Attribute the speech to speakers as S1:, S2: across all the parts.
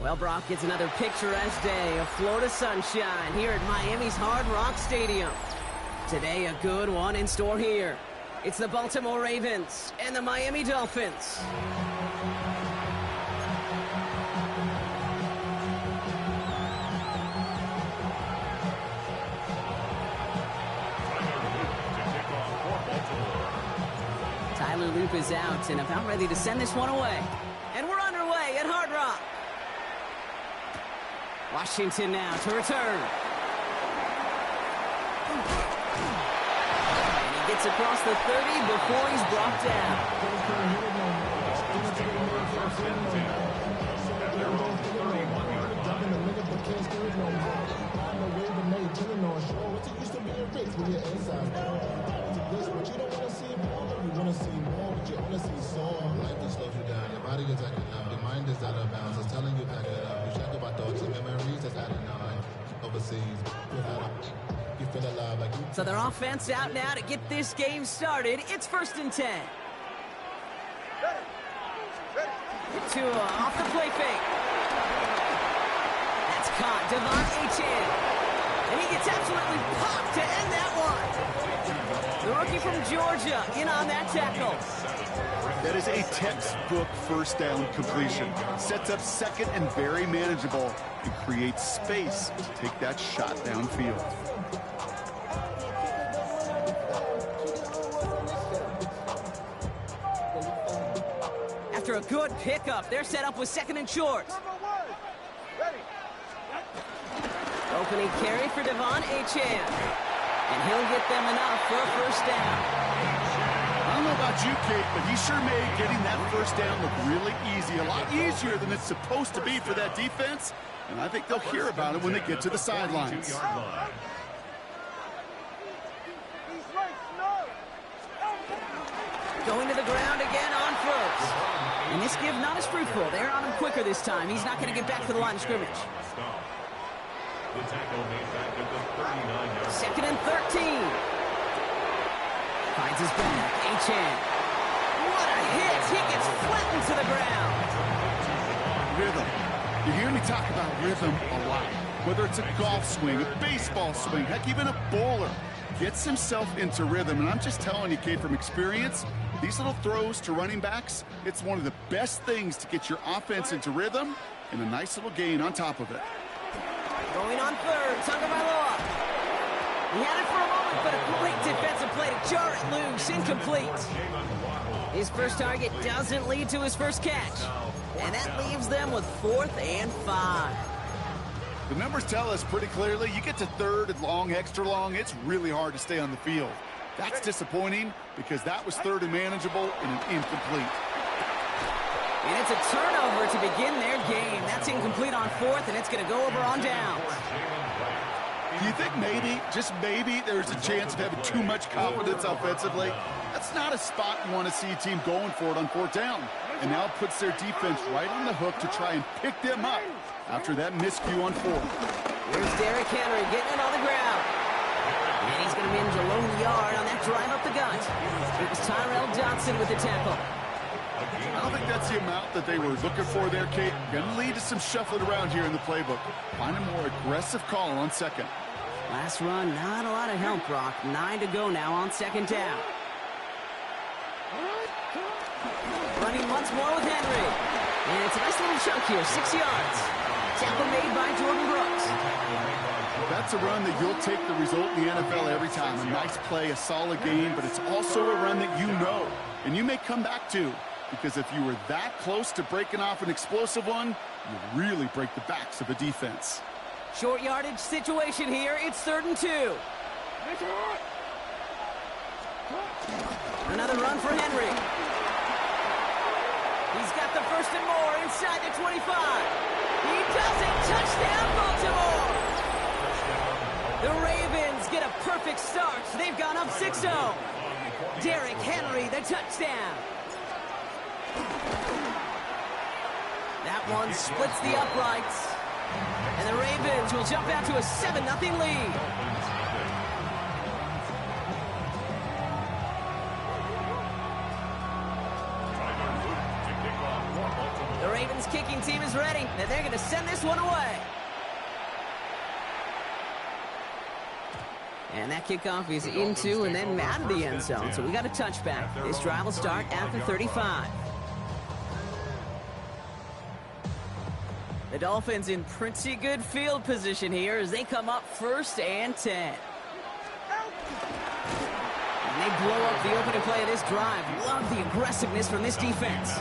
S1: Well, Brock, it's another picturesque day of Florida sunshine here at Miami's Hard Rock Stadium. Today, a good one in store here. It's the Baltimore Ravens and the Miami Dolphins. Tyler Loop is out and about ready to send this one away. And we're underway at Hard Rock. Washington now to return. And he gets across the 30 before he's brought down.
S2: Your body is acting up, your mind is out of bounds, it's telling you pack it up. You check about thoughts and memories that's adding up. Overseas, you feel alive like you.
S1: So their offense out now to get this game started. It's 1st and 10. Tua off the play fake. That's caught. Devon Achane. And he gets absolutely popped to end that one. The rookie from Georgia in on that tackle.
S3: That is a textbook first down completion. Sets up second and very manageable and creates space to take that shot downfield.
S1: After a good pickup, they're set up with 2nd and short. Opening carry for Devon Achane. And he'll get them enough for a 1st down.
S3: I don't know about you, Kate, but he sure made getting that 1st down look really easy. A lot easier than it's supposed to be for that defense. And I think they'll hear about it when they get to the sidelines.
S1: Going to the ground again on 1st. And this give not as fruitful. They're on him quicker this time. He's not going to get back to the line of scrimmage. 2nd and 13. Finds his back. Achane. What a hit. He gets flattened to the ground.
S3: Rhythm. You hear me talk about rhythm a lot. Whether it's a golf swing, a baseball swing, heck, even a bowler. Gets himself into rhythm. And I'm just telling you, Kate, from experience, these little throws to running backs, it's one of the best things to get your offense into rhythm and a nice little gain on top of it.
S1: Going on 3rd. Tagovailoa. He had it for a moment, but a great defensive play to jar it loose. Incomplete. His first target doesn't lead to his first catch. And that leaves them with 4th and 5.
S3: The numbers tell us pretty clearly, you get to 3rd and long, extra long, it's really hard to stay on the field. That's disappointing because that was 3rd and manageable and an incomplete.
S1: And it's a turnover to begin their game. That's incomplete on 4th, and it's going to go over on downs.
S3: Do you think maybe, just maybe, there's a chance of having too much confidence offensively? That's not a spot you want to see a team going for it on 4th down. And now it puts their defense right on the hook to try and pick them up after that miscue on 4th.
S1: Here's Derrick Henry getting it on the ground. And he's going to manage a lone yard on that drive up the gut. It was Tyrell Dodson with the tackle.
S3: I don't think that's the amount that they were looking for there, Kate. Going to lead to some shuffling around here in the playbook. Find a more aggressive call on 2nd.
S1: Last run, not a lot of help, Brock. 9 to go now on 2nd down. Running once more with Henry. And it's a nice little chunk here, 6 yards. Tackle made by Jordan Brooks.
S3: That's a run that you'll take the result in the NFL every time. A nice play, a solid game, but it's also a run that you know and you may come back to. Because if you were that close to breaking off an explosive one, you really break the backs of a defense.
S1: Short yardage situation here. It's 3rd and 2. Another run for Henry. He's got the 1st and more inside the 25. He does it. Touchdown, Baltimore. The Ravens get a perfect start. They've gone up 6-0. Derrick Henry, the touchdown. That one splits the uprights. And the Ravens will jump out to a 7-0 lead. The Ravens kicking team is ready, and they're going to send this one away. And that kickoff is into and then out of the end zone. So we got a touchback. This drive will start at the 35. The Dolphins in pretty good field position here as they come up 1st and 10. And they blow up the opening play of this drive. Love the aggressiveness from this defense.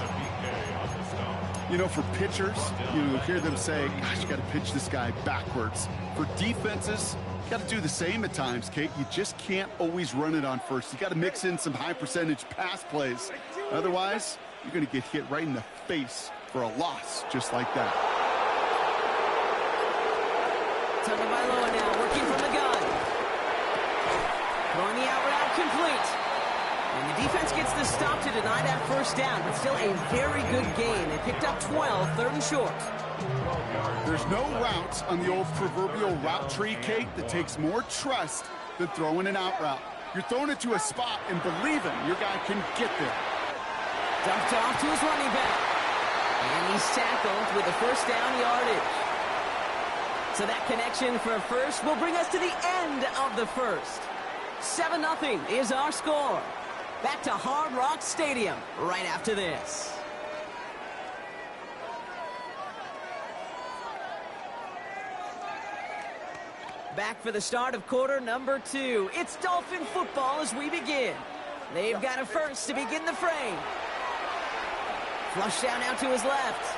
S3: You know, for pitchers, you hear them say, gosh, you got to pitch this guy backwards. For defenses, you got to do the same at times, Kate. You just can't always run it on first. You got to mix in some high percentage pass plays. Otherwise, you're going to get hit right in the face for a loss just like that.
S1: Tagovailoa now working from the gun. Throwing the out route complete. And the defense gets the stop to deny that first down, but still a very good game. They picked up 12, 3rd and short.
S3: There's no route on the old proverbial route tree, Kate, that takes more trust than throwing an out route. You're throwing it to a spot and believing your guy can get there.
S1: Dumped off to his running back. And he's tackled with the first down yardage. So that connection for first will bring us to the end of the first. 7-0 is our score. Back to Hard Rock Stadium right after this. Back for the start of quarter number 2. It's Dolphin football as we begin. They've got a first to begin the frame. Flush down out to his left.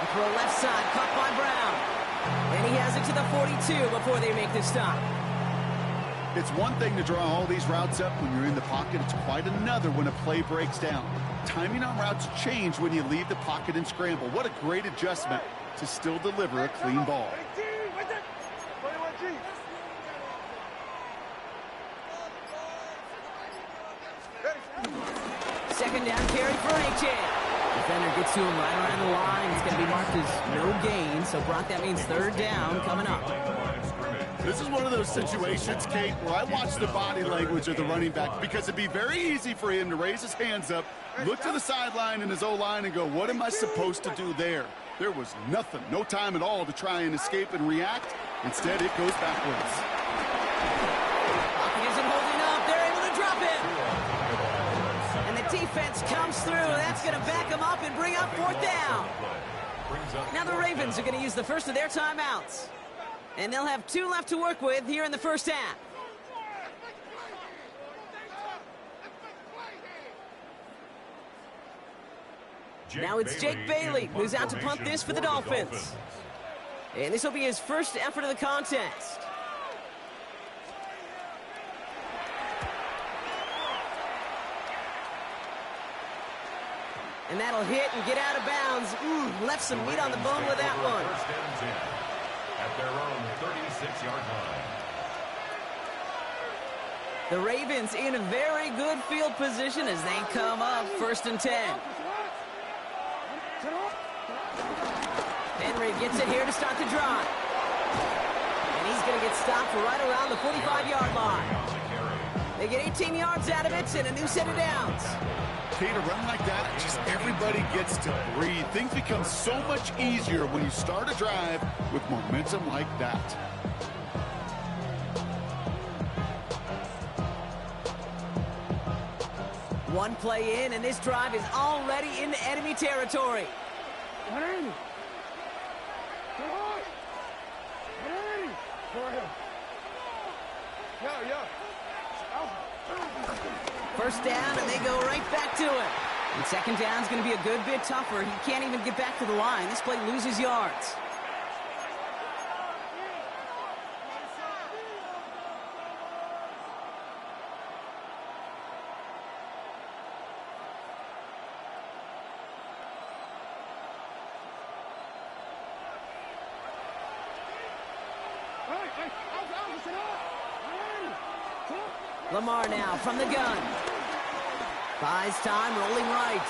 S1: A throw left side, caught by Brown. And he has it to the 42 before they make the stop.
S3: It's one thing to draw all these routes up when you're in the pocket. It's quite another when a play breaks down. Timing on routes change when you leave the pocket and scramble. What a great adjustment to still deliver a clean ball.
S1: Second down carry for Achane. Defender gets to him right around the line. It's going to be marked as no gain. So, Brock, that means 3rd down coming up.
S3: This is one of those situations, Kate, where I watch the body language of the running back because it'd be very easy for him to raise his hands up, look to the sideline in his O-line and go, what am I supposed to do there? There was nothing, no time at all to try and escape and react. Instead, it goes backwards.
S1: Pocket isn't holding up. They're able to drop it. And the defense comes through. That's going to back them up and bring up 4th down. Now the Ravens are going to use the first of their timeouts. And they'll have 2 left to work with here in the first half. Now it's Jake Bailey who's out to punt this for the Dolphins. And this will be his first effort of the contest. And that'll hit and get out of bounds. Left some meat on the bone with that one.
S4: At their own 36-yard line.
S1: The Ravens in a very good field position as they come up 1st and 10. Henry gets it here to start the drive. And he's going to get stopped right around the 45-yard line. They get 18 yards out of it and a new set of downs.
S3: Kate, a run like that, just everybody gets to breathe. Things become so much easier when you start a drive with momentum like that.
S1: One play in, and this drive is already into enemy territory. First down, and they go right back to it. And second down is going to be a good bit tougher. He can't even get back to the line. This play loses yards. Lamar now from the gun. Buys time, rolling right.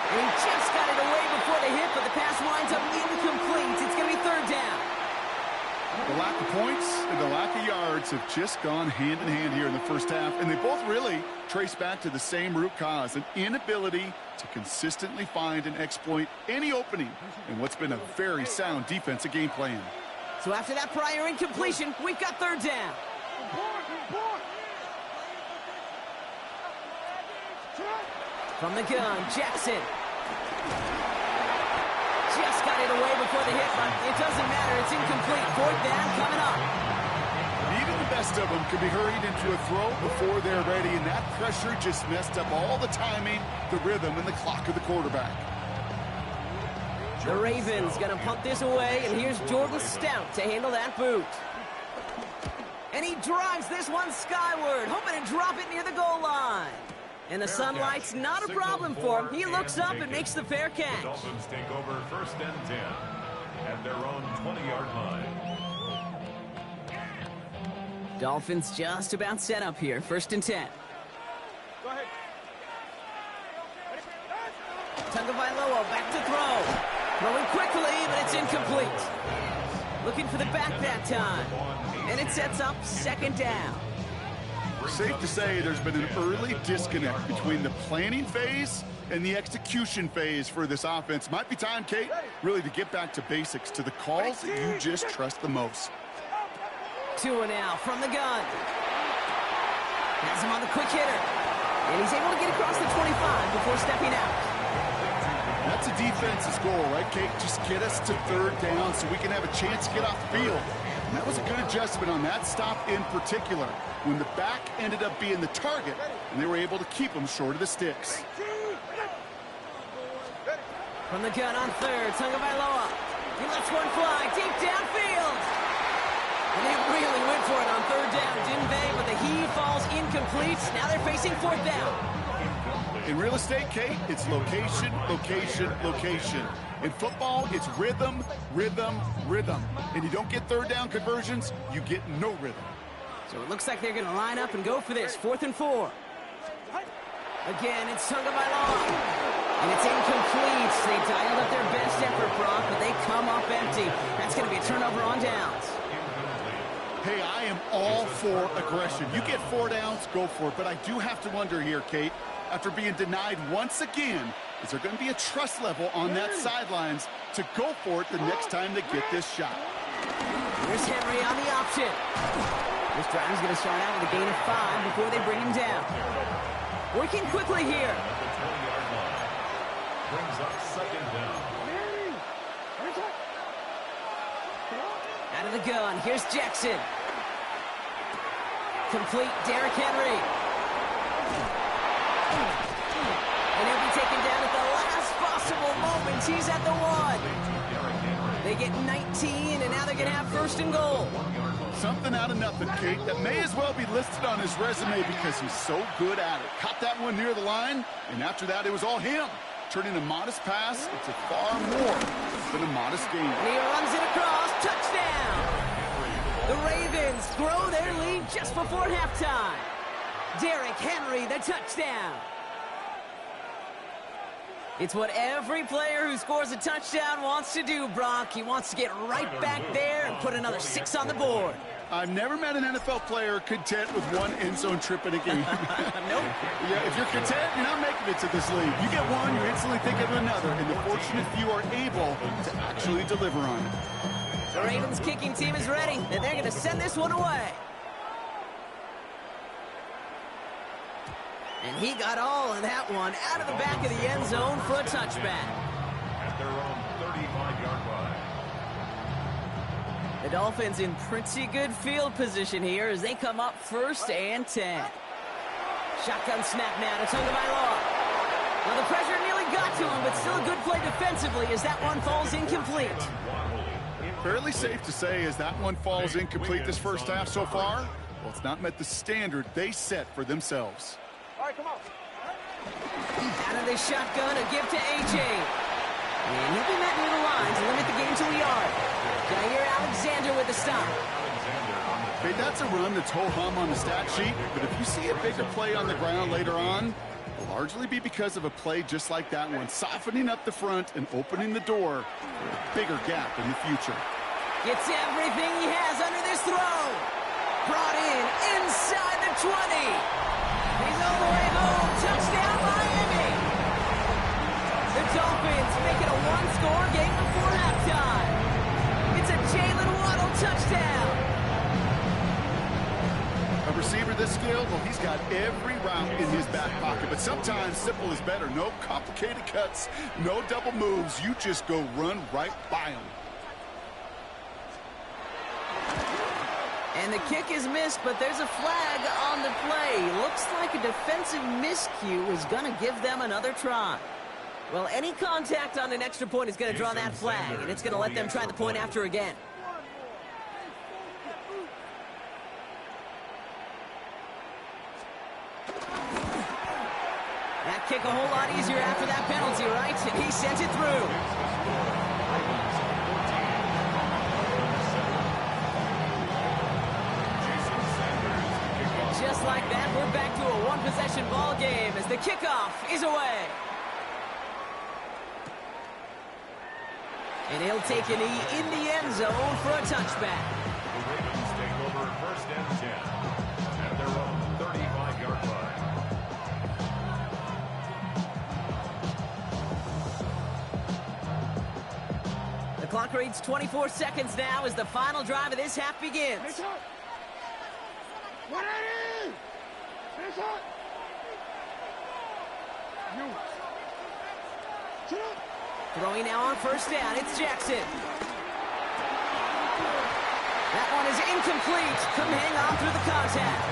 S1: And he just got it away before the hit, but the pass winds up incomplete. It's going to be 3rd down.
S3: The lack of points and the lack of yards have just gone hand in hand here in the first half, and they both really trace back to the same root cause, an inability to consistently find and exploit any opening in what's been a very sound defensive game plan.
S1: So after that prior incompletion, we've got third down. From the gun, Jackson. Just got it away before the hit, but it doesn't matter. It's incomplete. Fourth down coming up.
S3: Even the best of them can be hurried into a throw before they're ready, and that pressure just messed up all the timing, the rhythm, and the clock of the quarterback.
S1: The Ravens going to punt this away, and here's Jordan Stout to handle that boot. And he drives this one skyward, hoping to drop it near the goal line. And the sunlight's not a problem for him. He looks up and makes the fair catch.
S4: The Dolphins take over first and 10 at their own 20-yard line.
S1: Dolphins just about set up here. First and 10.
S5: Go ahead.
S1: Tagovailoa back to throw. Throwing quickly, but it's incomplete. Looking for the back that time. And it sets up second down.
S3: Safe to say there's been an early disconnect between the planning phase and the execution phase for this offense. Might be time, Kate, really to get back to basics, to the calls that you just trust the most.
S1: Tua now from the gun. Has him on the quick hitter. And he's able to get across the 25 before stepping out.
S3: That's a defense's goal, right, Kate? Just get us to third down so we can have a chance to get off the field. And that was a good adjustment on that stop in particular, when the back ended up being the target, and they were able to keep them short of the sticks.
S1: From the gun on third, Tagovailoa. He lets one fly deep downfield. And they really went for it on third down, didn't they? But the heave falls incomplete. Now they're facing fourth down.
S3: In real estate, Kate, it's location, location, location. In football, it's rhythm, rhythm, rhythm. And you don't get third down conversions, you get no rhythm.
S1: So it looks like they're going to line up and go for this. 4th and 4. Again, it's Tagovailoa. And it's incomplete. They dialed up their best effort, Brock, but they come up empty. That's going to be a turnover on downs.
S3: Hey, I am all for aggression. You get 4 downs, go for it. But I do have to wonder here, Kate, after being denied once again, is there going to be a trust level on that sidelines to go for it the next time they get this shot?
S1: Here's Henry on the option. This drive is going to start out with a gain of 5 before they bring him down. Working quickly here.
S4: At the 20-yard line. Brings up second down.
S1: Out of the gun, here's Jackson. Complete, Derrick Henry. And he'll be taken down at the last possible moment. He's at the 1. They get 19, and now they're going to have first and goal.
S3: Something out of nothing, Kate, that may as well be listed on his resume because he's so good at it. Caught that one near the line, and after that, it was all him. Turning a modest pass into far more than a modest game.
S1: And he runs it across. Touchdown! The Ravens grow their lead just before halftime. Derrick Henry, the touchdown. It's what every player who scores a touchdown wants to do, Brock. He wants to get right back there and put another 6 on the board.
S3: I've never met an NFL player content with one end zone trip in a game.
S1: Nope.
S3: Yeah, if you're content, you're not making it to this league. You get one, you instantly think of another, and the fortunate few are able to actually deliver on it.
S1: The Ravens kicking team is ready, and they're going to send this one away. And he got all of that one out of the back of the end zone for a touchback.
S4: At their own 35-yard line.
S1: The Dolphins in pretty good field position here as they come up first and 10. Shotgun snap now to Tagovailoa. Now the pressure nearly got to him, but still a good play defensively as that one falls incomplete.
S3: Fairly safe to say as that one falls incomplete this first half so far, well, it's not met the standard they set for themselves.
S5: All right, come on.
S1: Out of the shotgun, a give to A.J. And he'll be met near the line to limit the game to a yard. Jair Alexander with the stop.
S3: Hey, that's a run that's ho-hum on the stat sheet, but if you see a bigger play on the ground later on, it'll largely be because of a play just like that one, softening up the front and opening the door for a bigger gap in the future.
S1: Gets everything he has under this throw. Brought in inside the 20. He's all the way home. Touchdown, Miami. The Dolphins make it a one-score game before halftime. It's a Jalen Waddle touchdown.
S3: A receiver this skilled, well, he's got every route in his back pocket. But sometimes simple is better. No complicated cuts, no double moves. You just go run right by him.
S1: And the kick is missed, but there's a flag on the play. Looks like a defensive miscue is going to give them another try. Well, any contact on an extra point is going to draw that flag, and it's going to let them try the point after again. That kick a whole lot easier after that penalty, right? And he sent it through. Just like that, we're back to a one-possession ball game as the kickoff is away. And he'll take a knee in the end zone for a touchback.
S4: The Ravens take over first and 10 at their own 35-yard line.
S1: The clock reads 24 seconds now as the final drive of this half begins. Throwing now on first down, it's Jackson. That one is incomplete. Couldn't hang on through the contact.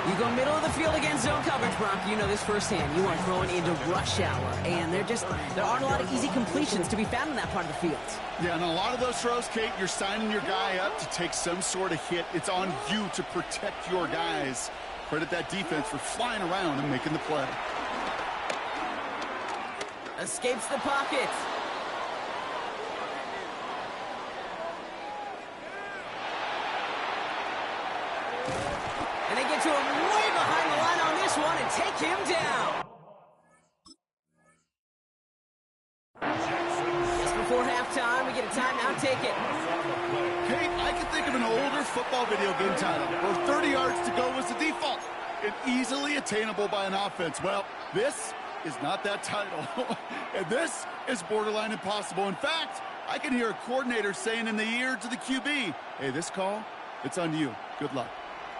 S1: You go middle of the field against zone coverage, Brock. You know this firsthand. You are throwing into rush hour, and there aren't a lot of easy completions to be found in that part of the field.
S3: Yeah, and a lot of those throws, Kate, you're signing your guy up to take some sort of hit. It's on you to protect your guys. Credit that defense for flying around and making the play.
S1: Escapes the pocket. And they get to him way behind the line on this one and take him down. Just before halftime, we get a timeout. Take it.
S3: Kate, I can think of an older football video game title where 30 yards to go was the default and easily attainable by an offense. Well, this is not that title. And this is borderline impossible. In fact, I can hear a coordinator saying in the ear to the QB, hey, this call, it's on you. Good luck.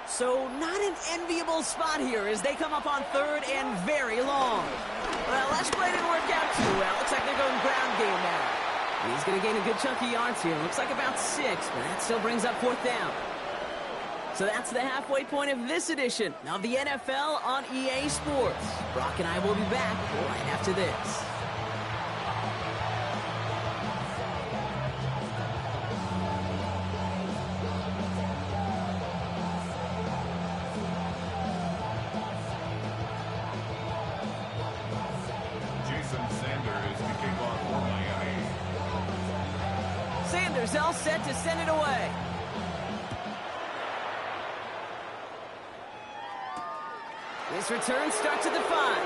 S1: So not an enviable spot here as they come up on third and very long. Well, last play didn't work out too well. Looks like they're going ground game now. He's going to gain a good chunk of yards here. Looks like about 6, but that still brings up fourth down. So that's the halfway point of this edition of the NFL on EA Sports. Brock and I will be back right after this. Sanders all set to send it away. His return starts at the 5.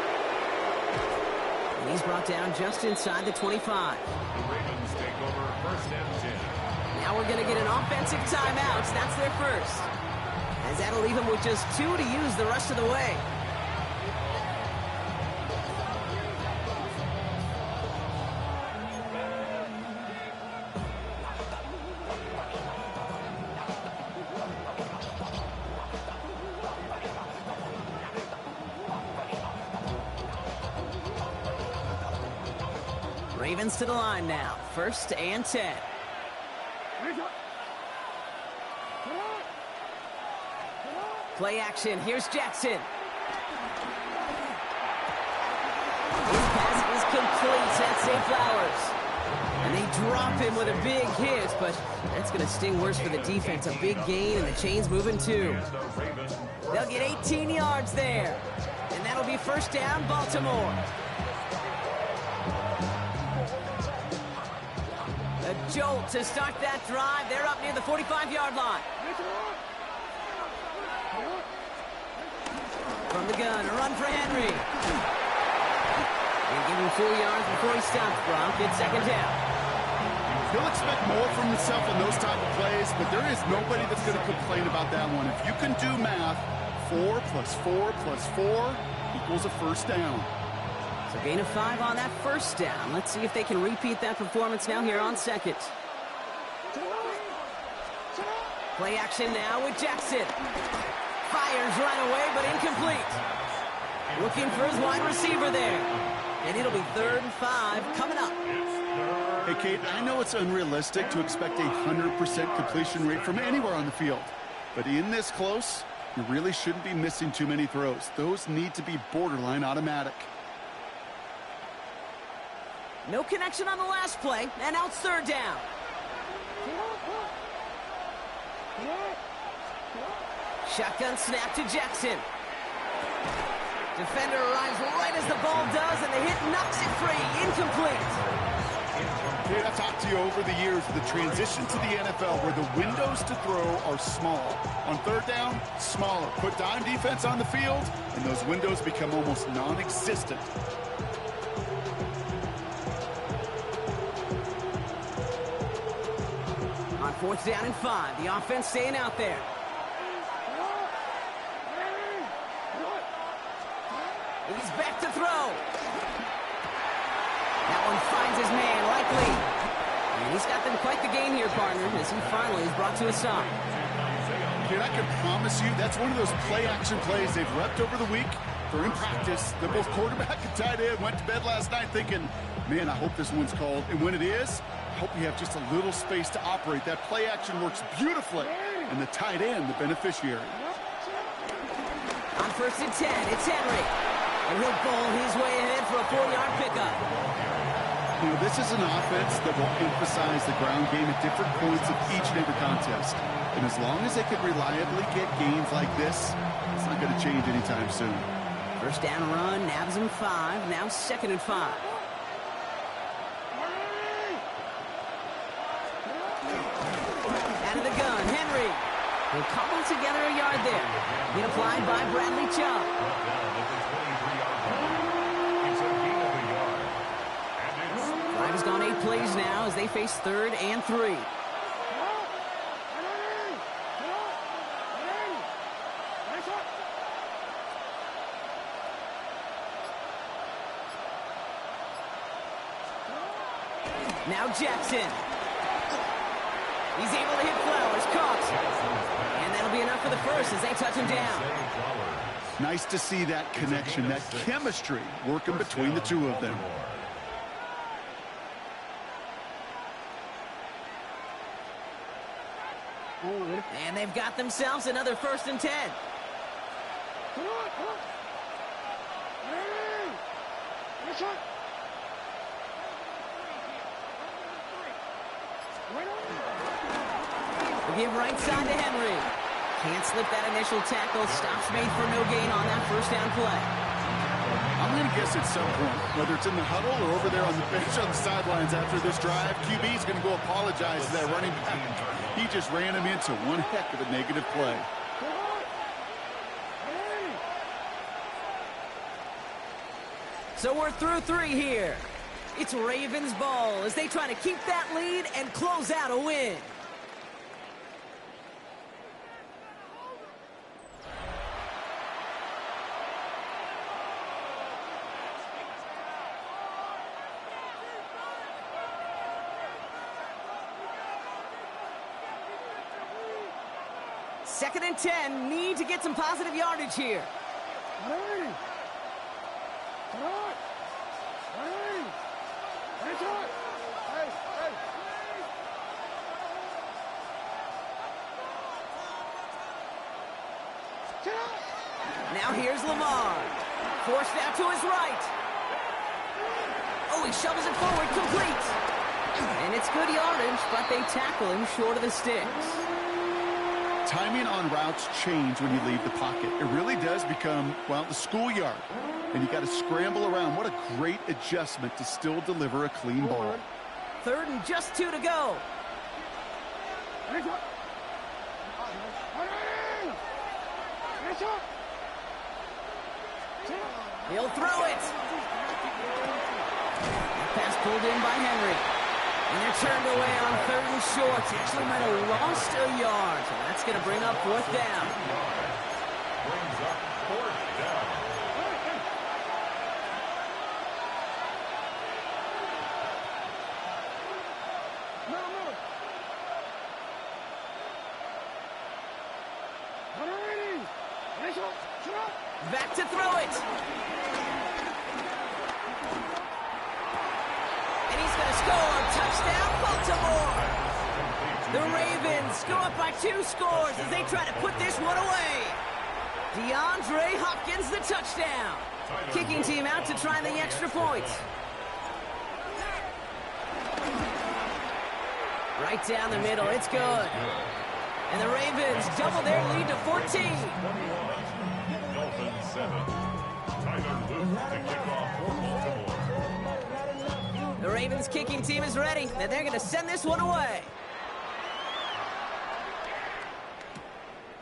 S1: And he's brought down just inside the 25.
S4: The Ravens take over first and 10.
S1: Now we're going to get an offensive timeout. That's their first. As that'll leave them with just 2 to use the rest of the way. Ravens to the line now. First and 10. Play action. Here's Jackson. His pass is complete. That's Zay Flowers. And they drop him with a big hit, but that's going to sting worse for the defense. A big gain, and the chain's moving too. They'll get 18 yards there. And that'll be first down, Baltimore. A jolt to start that drive. They're up near the 45-yard line. From the gun, a run for Henry. And give him 4 yards before he stops, Brock. It's second down.
S3: He'll expect more from himself in those type of plays, but there is nobody that's going to complain about that one. If you can do math, 4 + 4 + 4 equals a first down.
S1: So gain of 5 on that first down. Let's see if they can repeat that performance now here on second. Play action now with Jackson. Fires right away, but incomplete. Looking for his wide receiver there. And it'll be 3rd and 5 coming up.
S3: Hey, Kate, I know it's unrealistic to expect a 100% completion rate from anywhere on the field. But in this close, you really shouldn't be missing too many throws. Those need to be borderline automatic.
S1: No connection on the last play, and now it's 3rd down. Shotgun snap to Jackson. Defender arrives right as the ball does, and the hit knocks it free. Incomplete.
S3: Kate, I've talked to you over the years of the transition to the NFL where the windows to throw are small. On 3rd down, smaller. Put dime defense on the field, and those windows become almost non-existent.
S1: On 4th down and 5, the offense staying out there. He's back to throw. That one finds his man, likely. And he's got them quite the game here, partner, as he finally is brought to a stop.
S3: Kid, I can promise you that's one of those play-action plays they've repped over the week. They're in practice. They're both quarterback and tight end. Went to bed last night thinking, man, I hope this one's called. And when it is, I hope you have just a little space to operate. That play action works beautifully. And the tight end, the beneficiary.
S1: On 1st and 10, it's Henry. And he'll bowl his way ahead for a 4-yard pickup.
S3: You know, this is an offense that will emphasize the ground game at different points of each and every contest. And as long as they can reliably get gains like this, it's not going to change anytime soon.
S1: 1st down run, nabs him 5, now 2nd and 5. Out of the gun, Henry. He'll cobble together a yard there. Hit applied by Bradley Chubb. Drive has gone 8 plays now as they face 3rd and 3. Now Jackson. He's able to hit Flowers, caught. And that'll be enough for the first as they touch him down.
S3: Nice to see that connection, that chemistry working between the two of them.
S1: And they've got themselves another 1st and 10. We'll give right side to Henry. Can't slip that initial tackle. Stops made for no gain on that 1st down play.
S3: I'm going to guess at some point, whether it's in the huddle or over there on the bench on the sidelines after this drive, QB's going to go apologize to that running back. He just ran him into one heck of a negative play.
S1: So we're through 3 here. It's Ravens ball as they try to keep that lead and close out a win. Second and 10, need to get some positive yardage here. Now here's Lamar. Forced out to his right. Oh, he shovels it forward, complete. And it's good yardage, but they tackle him short of the sticks.
S3: Timing on routes change when you leave the pocket. It really does become, well, the schoolyard. And you got to scramble around. What a great adjustment to still deliver a clean ball.
S1: 3rd and just 2 to go. He'll throw it. Pass pulled in by Henry. And they're turned away on 3rd and short. Actually might have lost a yard. So that's going to bring up 4th down.
S4: Brings up 4th down.
S1: Back to throw it. And he's going to score. Touchdown, Baltimore. The Ravens go up by 2 scores as they try to put this one away. DeAndre Hopkins, the touchdown. Kicking team out to try the extra point. Right down the middle, it's good. And the Ravens double their lead to 14.
S4: Dolphins 7. Tyler Luke to kick off for Baltimore.
S1: The Ravens kicking team is ready, and they're going to send this one away.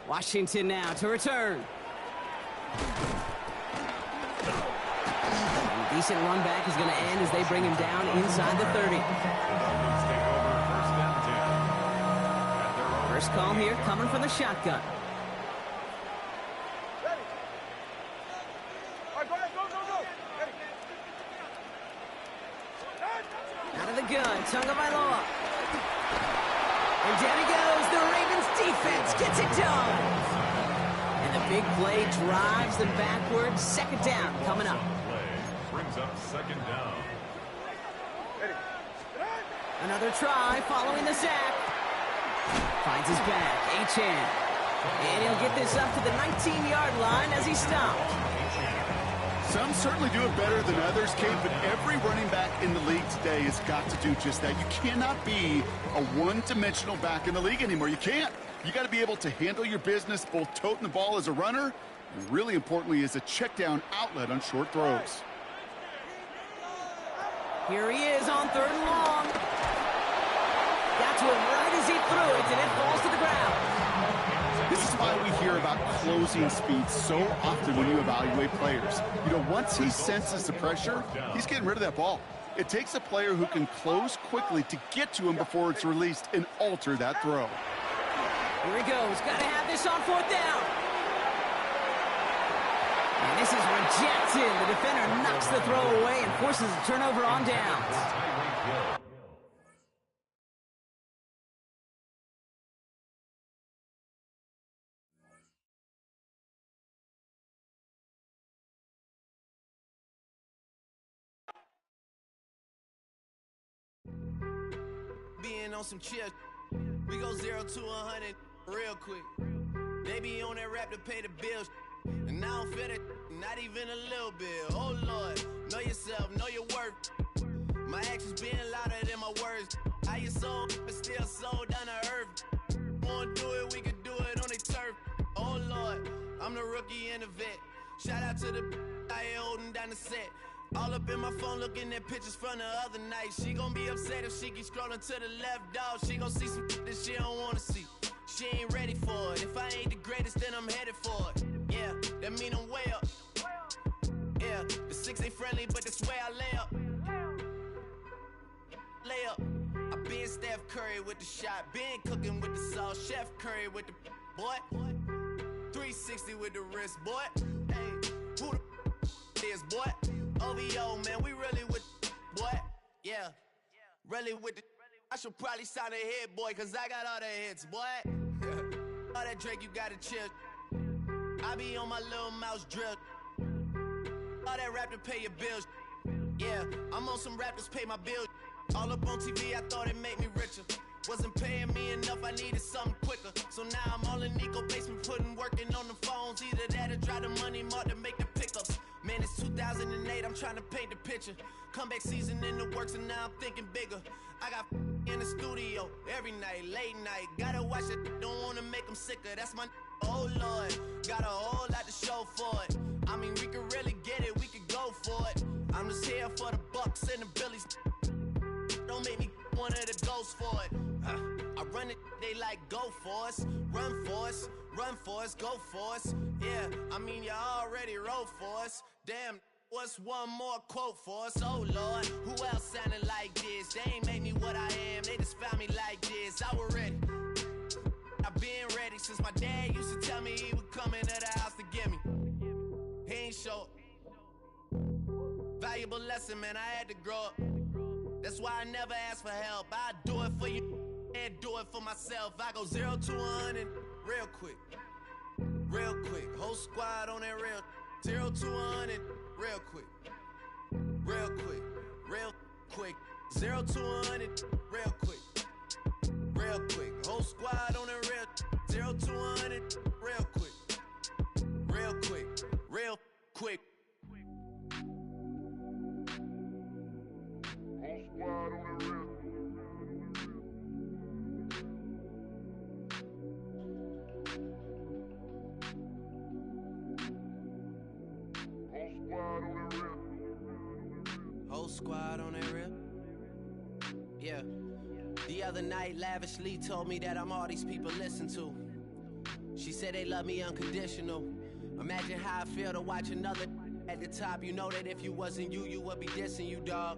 S1: Washington now to return. Decent run back is going to end as they bring him down inside the 30.
S4: The Dolphins take over 1st and 10.
S1: First call here coming from the shotgun.
S5: Ready. All right, go ahead, go. Ready.
S1: Out of the gun, Tagovailoa. And down he goes. The Ravens defense gets it done. And the big play drives them backwards. 2nd down coming up.
S4: Brings up 2nd down.
S5: Ready.
S1: Another try following the sack. Finds his back, Achane. And he'll get this up to the 19-yard line as he stopped.
S3: Some certainly do it better than others, Kate, but every running back in the league today has got to do just that. You cannot be a one-dimensional back in the league anymore. You can't. You got to be able to handle your business, both toting the ball as a runner, and really importantly, as a check-down outlet on short throws.
S1: Here he is on 3rd and long. Got to him right as he threw it, and it falls to the ground.
S3: This is why we hear about closing speed so often when you evaluate players. You know, once he senses the pressure, he's getting rid of that ball. It takes a player who can close quickly to get to him before it's released and alter that throw.
S1: Here he goes. Got to have this on 4th down. And this is rejected. The defender knocks the throw away and forces a turnover on downs.
S6: Being on some chill, we go 0 to 100 real quick. They be on that rap to pay the bills, and I don't feel it, not even a little bit. Oh Lord, know yourself, know your worth. My actions being louder than my words. How you sold, but still sold down to earth. Wanna do it, we can do it on the turf. Oh Lord, I'm the rookie and the vet. Shout out to the I holding down the set. All up in my phone looking at pictures from the other night. She gon' be upset if she keep scrolling to the left, dog. She gon' see some that she don't wanna see. She ain't ready for it. If I ain't the greatest, then I'm headed for it. Yeah, that mean I'm way up. Yeah, the 6 ain't friendly, but that's where I lay up. Lay up. I been Steph Curry with the shot. Been cooking with the sauce. Chef Curry with the boy. 360 with the wrist, boy. Hey, who the is, boy? OVO, man, we really with boy. Yeah, really with the. I should probably sign a hit, boy, cause I got all the hits, boy. All that Drake, you gotta chill. I be on my little mouse drill. All that rap to pay your bills. Yeah, I'm on some rappers pay my bills. All up on TV, I thought it made me richer. Wasn't paying me enough, I needed something quicker. So now I'm all in Nico basement, working on the phones. Either that or try the money mark to make the pickups. Man, it's 2008, I'm trying to paint the picture. Comeback season in the works and now I'm thinking bigger. I got in the studio every night, late night. Gotta watch it, don't wanna make them sicker. That's my oh Lord, got a whole lot to show for it. I mean, we could really get it, we could go for it. I'm just here for the Bucks and the Billies. Don't make me one of the ghosts for it. I run it, they like go for us, run for us, run for us, go for us. Yeah, I mean you already wrote for us. Damn, What's one more quote for us? Oh Lord, who else sounded like this? They ain't made me what I am, they just found me like this. I was ready. I've been ready since my dad used to tell me he would come into the house to get me. He ain't show up. Valuable lesson, man, I had to grow up. That's why I never ask for help. I do it for you and do it for myself. I go 0 to 100 real quick. Real quick. Whole squad on that real. 0 to 100 real quick. Real quick. Real quick. 0 to 100 real quick. Real quick. Whole squad on that real. 0 to 100 real quick. Real quick. Real quick.
S5: Whole squad on the real.
S6: Whole squad on that real. Yeah. The other night, lavishly told me that I'm all these people listen to. She said they love me unconditional. Imagine how I feel to watch another at the top. You know that if you wasn't you, you would be dissing you, dog.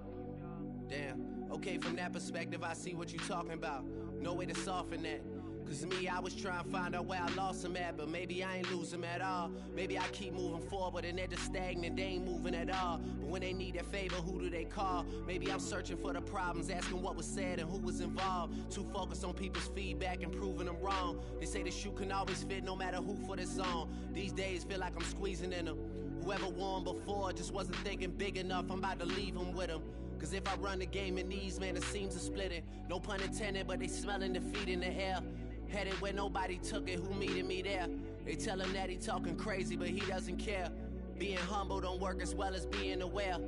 S6: Damn. Okay, from that perspective, I see what you talking about. No way to soften that. Cause me, I was trying to find out where I lost them at, but maybe I ain't lose them at all. Maybe I keep moving forward and they're just stagnant, they ain't moving at all. But when they need a favor, who do they call? Maybe I'm searching for the problems, asking what was said and who was involved. Too focused on people's feedback and proving them wrong. They say the shoe can always fit no matter who for the song. These days feel like I'm squeezing in them. Whoever won before just wasn't thinking big enough, I'm about to leave them with them. Cause if I run the game in these, man, the seams are splitting. No pun intended, but they smelling defeat in the air. Headed where nobody took it, who meeted me there? They tell him that he talking crazy, but he doesn't care. Being humble don't work as well as being aware.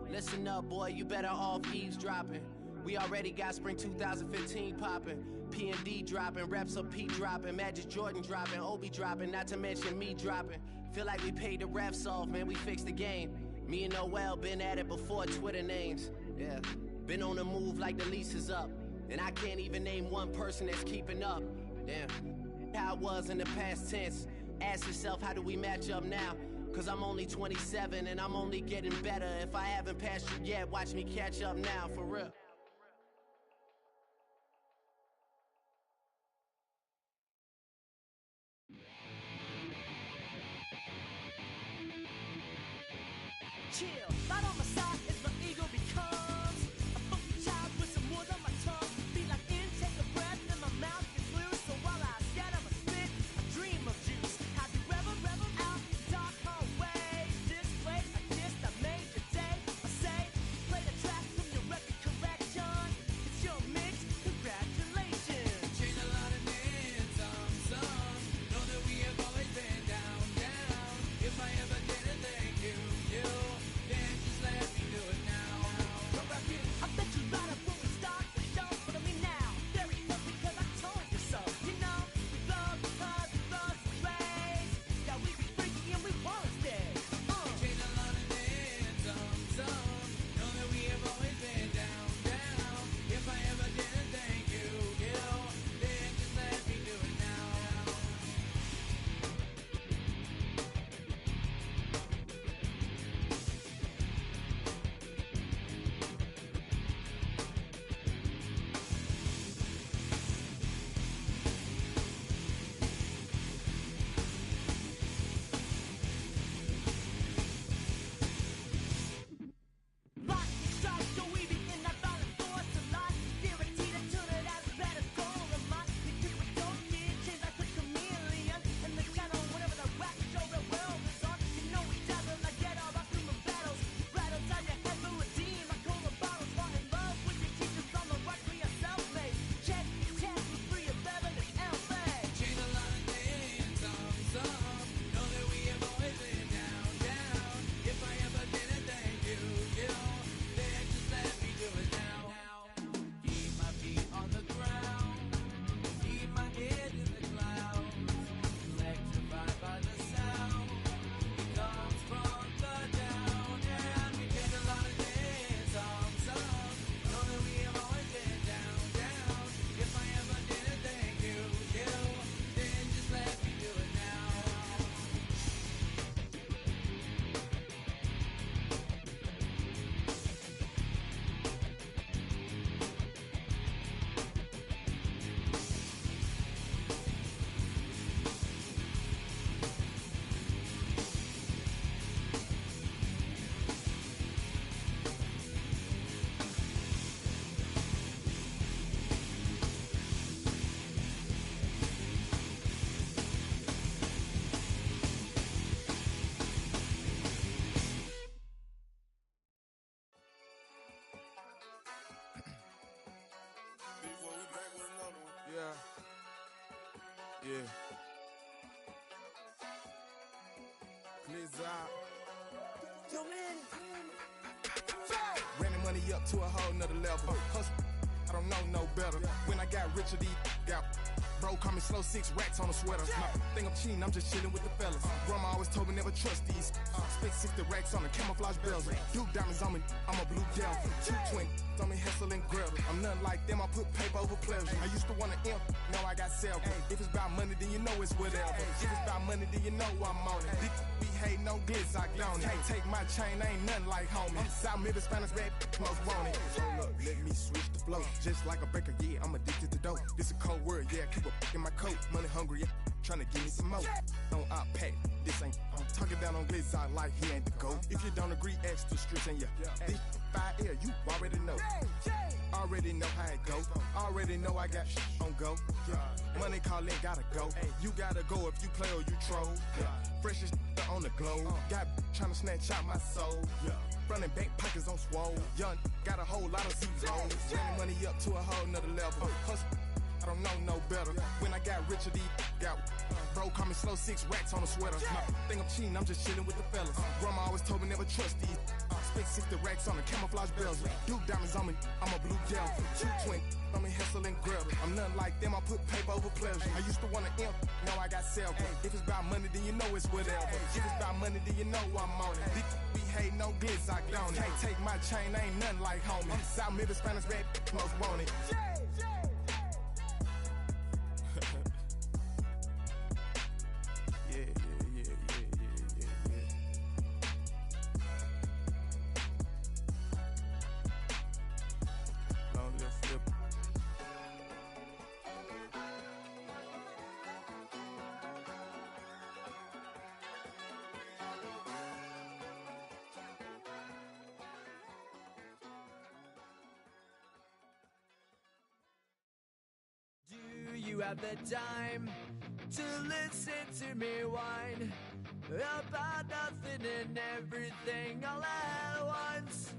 S6: Listen up, boy, you better off eavesdropping. We already got spring 2015 popping. P&D dropping, reps of P dropping, Magic Jordan dropping, Obi dropping, not to mention me dropping. Feel like we paid the refs off, man, we fixed the game. Me and Noel been at it before Twitter names. Yeah, been on the move like the lease is up. And I can't even name one person that's keeping up. Damn, how it was in the past tense. Ask yourself, how do we match up now? Cause I'm only 27 and I'm only getting better. If I haven't passed you yet, watch me catch up now, for real.
S7: Chill, right on my side as my ego becomes a funky child with some wood on my tongue. Feel like intake a breath and my mouth gets loose. So while I scatter my spit, I dream of juice. Have you ever reveled out in dark hallways? This place I kissed, I made the day. I say, play the track from your record collection. It's your mix, congratulations.
S6: Change a lot of names, some. Know that we have always been down. If I ever did a thank you, then just let
S8: up to a whole nother level. Hustle, I don't know no better. When I got richer, these got bro, call me slow, 6 racks on a sweater. Think I'm cheating, I'm just chilling with the fellas. Grandma always told me never trust these. Spent 60 racks on the camouflage bells. Duke diamonds on me, I'm a blue devil. 220 on me, Hessel and Grill. I'm nothing like them, I put paper over pleasure. I used to want to imp, now I got several. If it's about money, then you know it's whatever. If it's about money, then you know I'm on it. These be hating no glitz, I don't it. Can't take my chain, ain't nothing like homie. South Middle Spanish red, most want it. Hold up, let me switch the flow. Just like a baker, yeah, I'm addicted to dope. This a cold word, yeah, keep a in my coat. Money hungry, yeah, tryna give me some more. On I pack, this ain't talking down on glitz, I like he ain't the GOAT. If you don't agree, ask the streets and this 5 air, you already know. Already know how it go. Already know I got on go. Money calling, gotta go. You gotta go if you play or you troll. Freshest on the globe. Got tryna snatch out my soul. Running bank pockets on swole. Young, got a whole lot of zeros. Running money up to a whole nother level. Hustle, I don't know no better. When I got richer, these got bro, call me slow, 6 racks on a sweater. Think I'm cheating, I'm just chilling with the fellas. Grandma always told me never trust these. Spent 60 racks on the camouflage bells. Duke diamonds on me, I'm a blue devil. 220 on me, Hessel and Grill. I'm nothing like them, I put paper over pleasure. I used to want to imp, now I got several. If it's about money, then you know it's whatever. If it's about money, then you know I'm on it. These be hating no glitz, I don't it. Can't take my chain, ain't nothing like homie. South Middle Spanish red, most want it.
S7: Do you have the time to listen to me whine about nothing and everything all at once?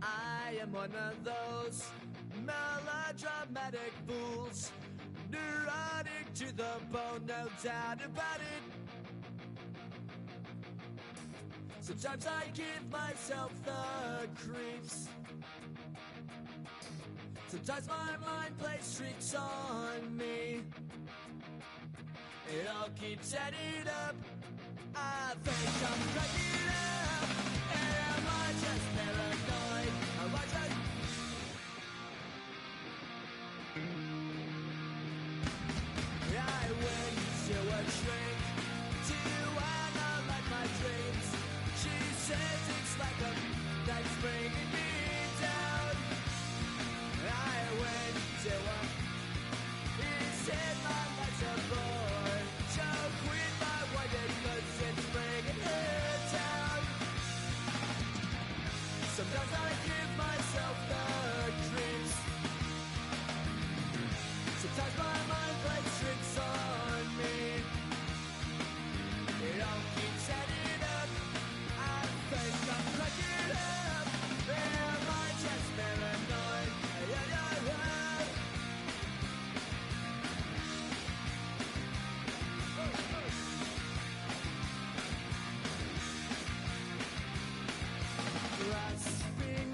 S7: I am one of those melodramatic fools, neurotic to the bone, no doubt about it. Sometimes I give myself the creeps. Sometimes my mind plays tricks on me. It all keeps adding up. I think I'm cracking up. Am I just paranoid? Am I just... I went to a shrink to analyze my dreams. She says it's like a that's bringing me down. I went to a... He said my life's a bore. So quit my wife because it's bringing her down. Sometimes I give myself the creeps. Sometimes my mind plays tricks on me. It all keeps adding up. I think I'm cracking up. Am I just paranoid? Grasping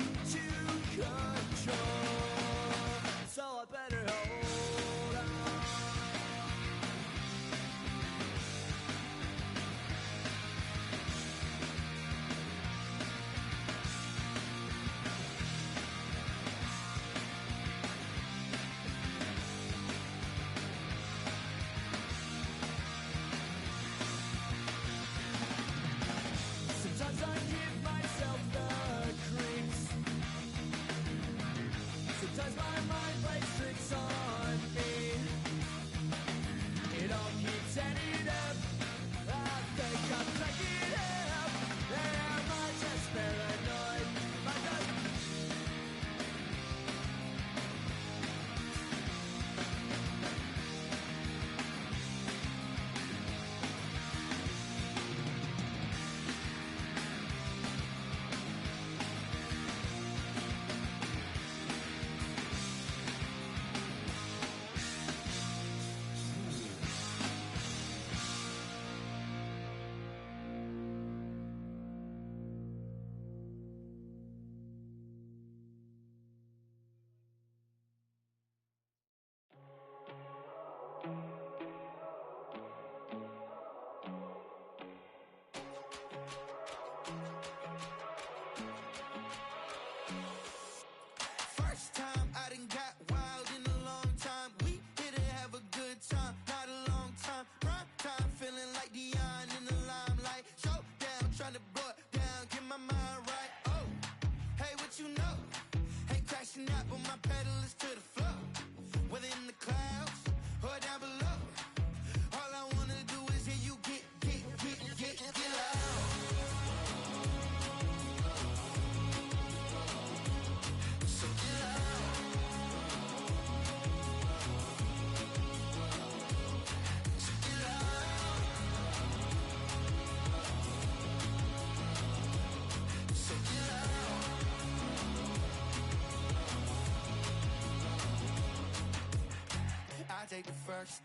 S6: take the first.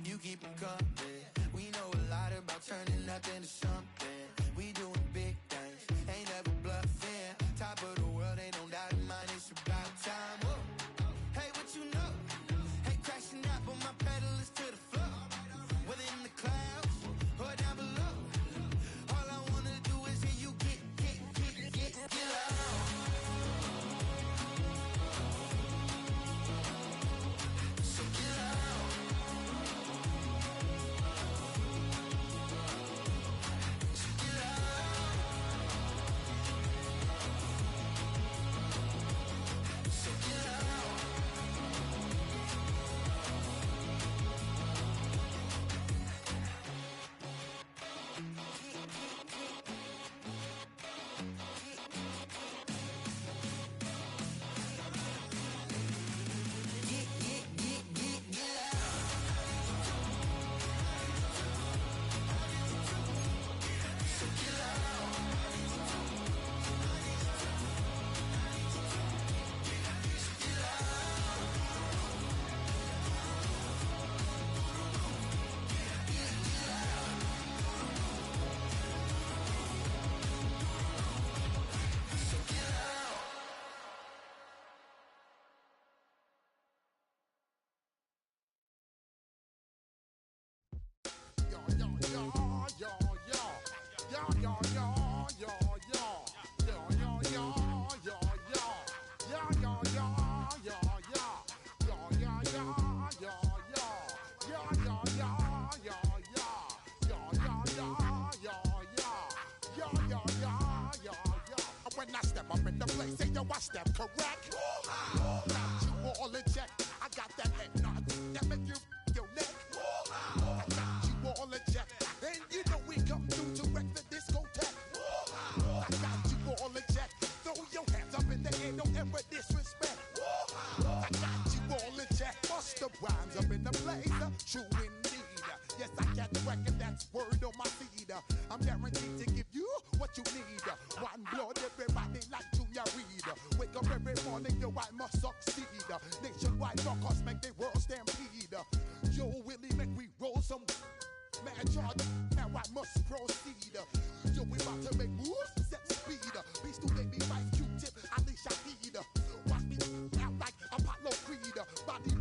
S6: You keep them coming. We know a lot about turning nothing to something. We doing big things, ain't never bluffing. Top of the world, ain't no doubt in mind, it's about time. Whoa. Hey, what you know? Hey, crashing out, but my pedal is to the floor. Whether in the clouds or down below. All I wanna do is hear you get loud. So get loud. So get loud. So get loud.
S8: When I step up in the place, say yo, I step correct. Got you all in check. I got that head nod that make you your neck. I got you all in check, and you know we come through to wreck the discotheque. I got you all in check. Throw your hands up in the air, don't ever disrespect. I got you all in check. Bust the rhymes up in the place, true indeed. Yes, I get record, that's word on my feed. I'm guaranteed to give you what you need. One blood, everybody like Junior Reed. Wake up every morning, yo, I must succeed. Nationwide rockers make the world stampede. Yo, Willie, make we roll some mad charge. Now I must proceed. Yo, we about to make moves, set speed. Beast to baby, wife, Q-tip, Alicia Heed. Watch me out like Apollo Creed. Body,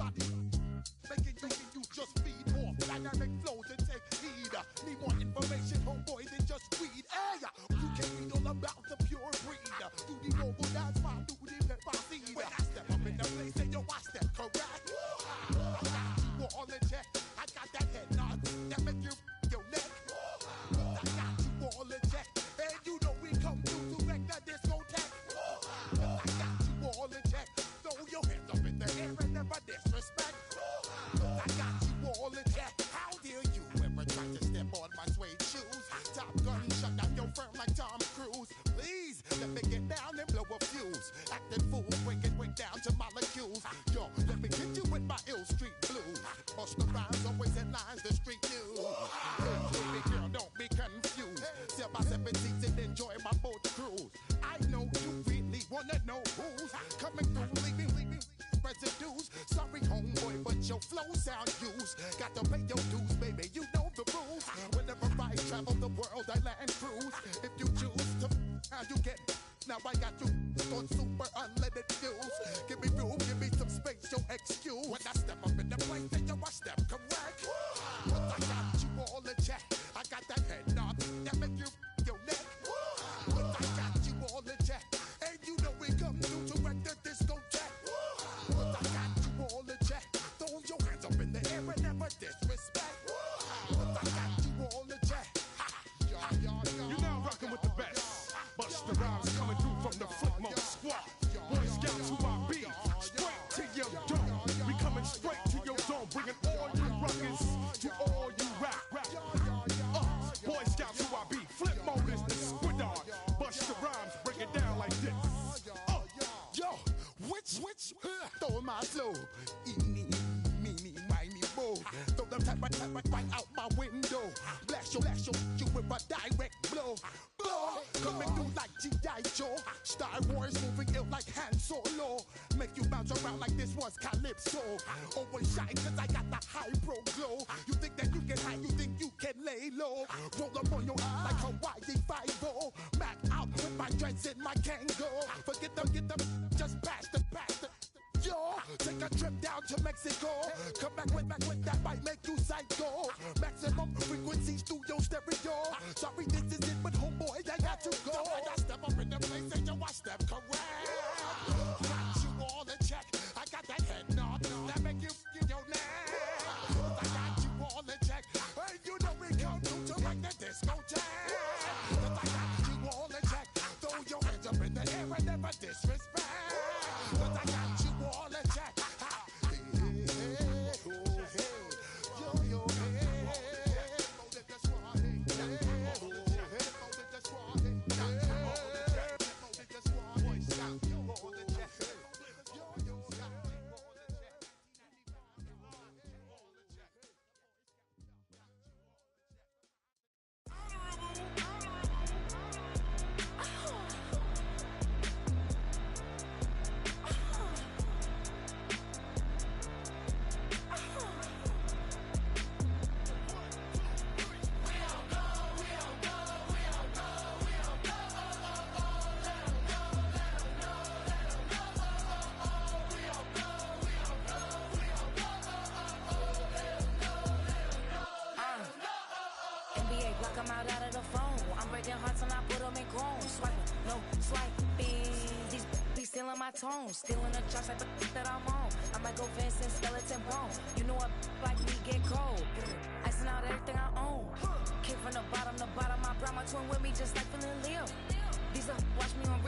S8: making you just feed off dynamic flows and take heed. Need more information, homeboy, than just read. Hey, you can read all about the pure breed. Do the noble dance, my duty, pepper seed. When I step up in the place, say yo, I step correct. I got you all in check. I got that head nod that make you your neck. I got you all in check, and you know we come through to wreck the discotheque. I got you all in check. Throw your hands up in the air and never disrespect. I got you all in check. How dare you ever try to step on my suede shoes? Top Gun shut down your firm like Tom Cruise. Please let me get down and blow a fuse. Acting fool, break it way down to molecules. Yo, let me get you with my ill street blues. Bust the rhymes, always headlines, the street news. Hey, baby girl, don't be confused. Sell my 17s and enjoy my boat cruise. I know you really wanna know who's coming through, leaving residues. Sorry, homeboy, but your flow sound used. Got to pay your dues, baby, you know the rules. Whenever I travel the world, I land cruise. If you choose to, how you get. Now I got you on super unleaded fuels. Give me room, give me some space, your excuse. When I step up in the place, then yo, I step correct. But I got you all in check. I got that head nod that make you your neck. But I got you all in check, and you know we come through to wreck the discotheque. But I got you all in check. Throw your hands up in the air and never disrespect. But I got you all in check.
S3: You're now rocking with the best. Bust the rhymes coming through from the footmost squad. Boy Scouts who I be, straight to your dome. We coming straight to your dome, bringing all you rockers to all you rap. Boy Scouts who I be, flip mode is the squid on. Bust the rhymes, break it down like this.
S8: Yo, which, throw my flow. Eeny, meeny, miny, mo. Throw them type right out my window. Blast you with a direct blow. Coming through like G.I. Joe. Star Wars moving ill like Han Solo. Make make you bounce around like this was Calypso. Always shine cause I got the high pro glow. You think that you can hide, you think you can lay low. Roll up on your eye like Hawaii 5-0. Mac out with my dreads and my Kango. Forget them, get them, just pass the. Yo, take a trip down to Mexico. Come back with that might make you psycho. Maximum frequencies through your stereo. Sorry, this is it, but homeboy, I got to go. I got step up in the place and yo, I step correct. Got you all in check. I got that head nod that make you feel your neck. I got you all in check. Hey, you know we come through to make the disco jack. I got you all in check. Throw your hands up in the air and never disrespect. I got you all in check. Hey, hey, oh, hey. Yo, yo, hey.
S9: I'm out of the phone. I'm breaking hearts and I put them in chrome. Swiping, no swiping. These be stealing my tones. Stealing the chops like the that I'm on. I might go Vincent, skeleton bone. You know a like me get cold. Icing out everything I own. Came from the bottom, I brought my twin with me just like feeling Leo. These watch me on replay.